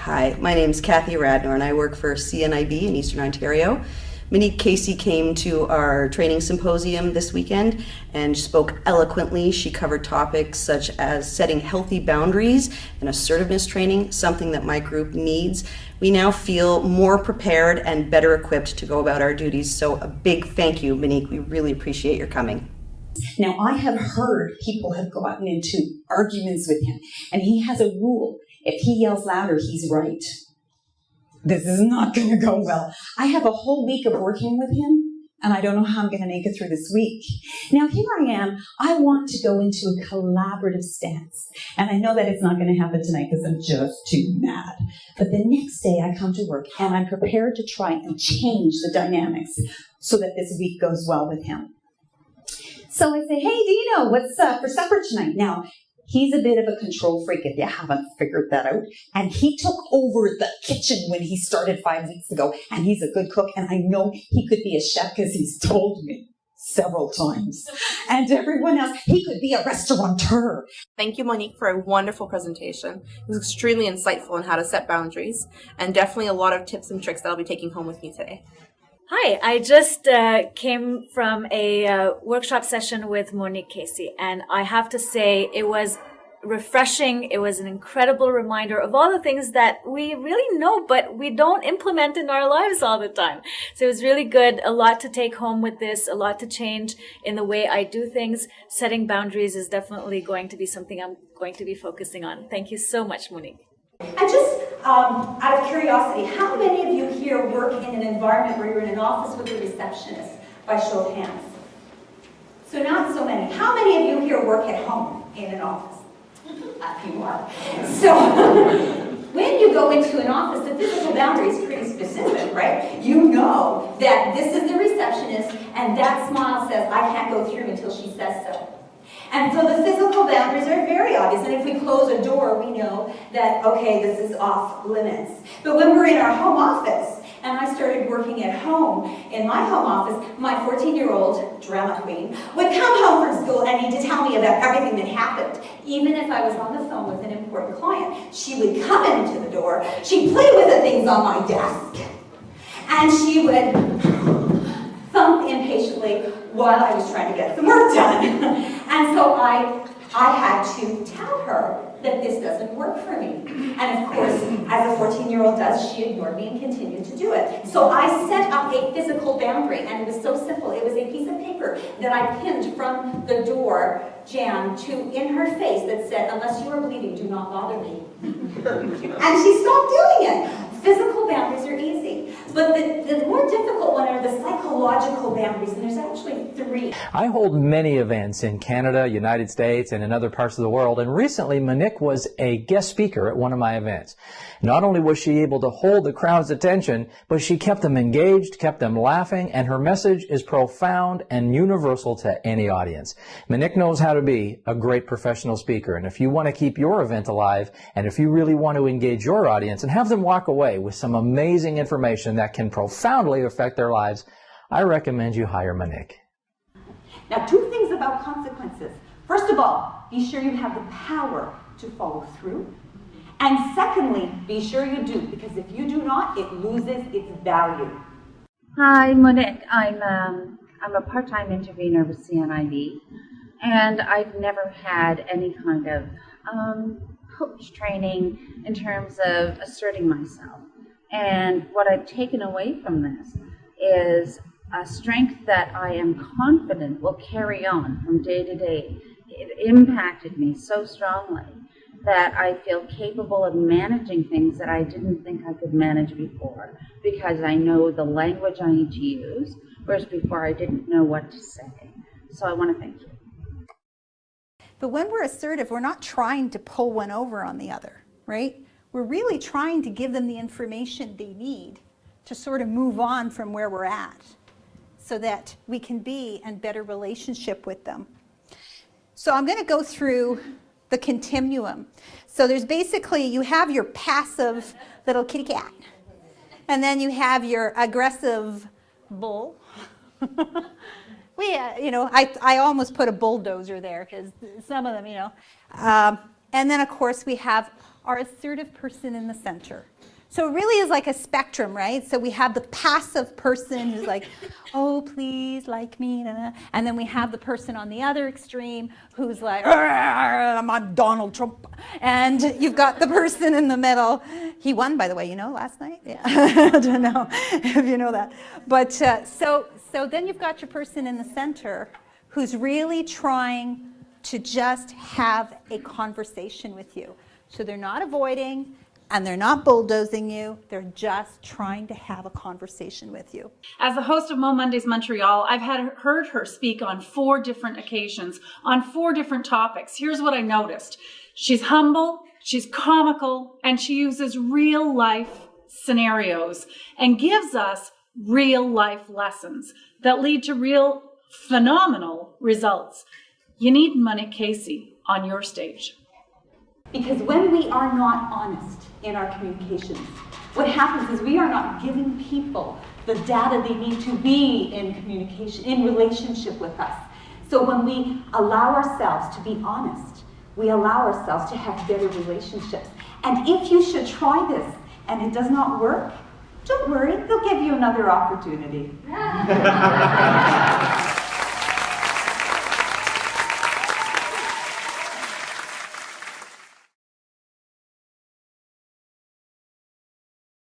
Hi, my name's Cathy Radnor, and I work for CNIB in Eastern Ontario. Monique Caissie came to our training symposium this weekend and spoke eloquently. She covered topics such as setting healthy boundaries and assertiveness training, something that my group needs. We now feel more prepared and better equipped to go about our duties. So a big thank you, Monique. We really appreciate your coming. Now, I have heard people have gotten into arguments with him, and he has a rule. If he yells louder, he's right. This is not going to go well. I have a whole week of working with him, and I don't know how I'm going to make it through this week. Now, here I am. I want to go into a collaborative stance, and I know that it's not going to happen tonight because I'm just too mad. But the next day I come to work, and I'm prepared to try and change the dynamics so that this week goes well with him. So I say, hey, Dino, what's for supper tonight? Now, he's a bit of a control freak if you haven't figured that out. And he took over the kitchen when he started 5 weeks ago. And he's a good cook. And I know he could be a chef because he's told me several times. And everyone else, he could be a restaurateur. Thank you, Monique, for a wonderful presentation. It was extremely insightful on how to set boundaries. And definitely a lot of tips and tricks that I'll be taking home with me today. Hi, I just came from a workshop session with Monique Caissie, and I have to say it was refreshing. It was an incredible reminder of all the things that we really know, but we don't implement in our lives all the time. So it was really good. A lot to take home with this, a lot to change in the way I do things. Setting boundaries is definitely going to be something I'm going to be focusing on. Thank you so much, Monique. And just out of curiosity, how many of you here work in an environment where you're in an office with a receptionist, by show of hands? So not so many. How many of you here work at home in an office? A few more. So when you go into an office, the physical boundary is pretty specific, right? You know that this is the receptionist, and that smile says, I can't go through until she says so. And so the physical boundaries are very obvious. And if we close a door, we know that, okay, this is off limits. But when we're in our home office, and I started working at home, in my home office, my 14-year-old drama queen would come home from school and need to tell me about everything that happened. Even if I was on the phone with an important client, she would come into the door, she'd play with the things on my desk, and she would thump impatiently while I was trying to get some work done. And so I had to tell her that this doesn't work for me. And of course, as a 14-year-old does, she ignored me and continued to do it. So I set up a physical boundary, and it was so simple. It was a piece of paper that I pinned from the door jamb to in her face that said, unless you are bleeding, do not bother me. And she stopped doing it. Physical boundaries are easy, but the more difficult one are the psychological boundaries, and there's actually 3. I hold many events in Canada, United States, and in other parts of the world, and recently Monique was a guest speaker at one of my events. Not only was she able to hold the crowd's attention, but she kept them engaged, kept them laughing, and her message is profound and universal to any audience. Monique knows how to be a great professional speaker, and if you want to keep your event alive, and if you really want to engage your audience and have them walk away with some amazing information that can profoundly affect their lives, I recommend you hire Monique. Now, 2 things about consequences. First of all, be sure you have the power to follow through. And secondly, be sure you do, because if you do not, it loses its value. Hi, Monique. I'm a part-time intervenor with CNIB, and I've never had any kind of coach training in terms of asserting myself. And what I've taken away from this is a strength that I am confident will carry on from day to day. It impacted me so strongly that I feel capable of managing things that I didn't think I could manage before, because I know the language I need to use, whereas before I didn't know what to say. So I want to thank you. But when we're assertive, we're not trying to pull one over on the other, right? We're really trying to give them the information they need to sort of move on from where we're at so that we can be in better relationship with them. So I'm going to go through the continuum. So there's basically, you have your passive little kitty cat, and then you have your aggressive bull. I almost put a bulldozer there because some of them, and then of course we have our assertive person in the center. So it really is like a spectrum, right? So we have the passive person who's like, oh, please like me. And then we have the person on the other extreme who's like, I'm Donald Trump. And you've got the person in the middle. He won, by the way, last night? Yeah. I don't know if you know that. But so then you've got your person in the center who's really trying to just have a conversation with you. So they're not avoiding, and they're not bulldozing you, they're just trying to have a conversation with you. As the host of Mo Mondays Montreal, I've heard her speak on 4 different occasions, on 4 different topics. Here's what I noticed. She's humble, she's comical, and she uses real life scenarios and gives us real life lessons that lead to real phenomenal results. You need Monique Caissie on your stage. Because when we are not honest in our communications, what happens is we are not giving people the data they need to be in communication, in relationship with us. So when we allow ourselves to be honest, we allow ourselves to have better relationships. And if you should try this and it does not work, don't worry, they'll give you another opportunity.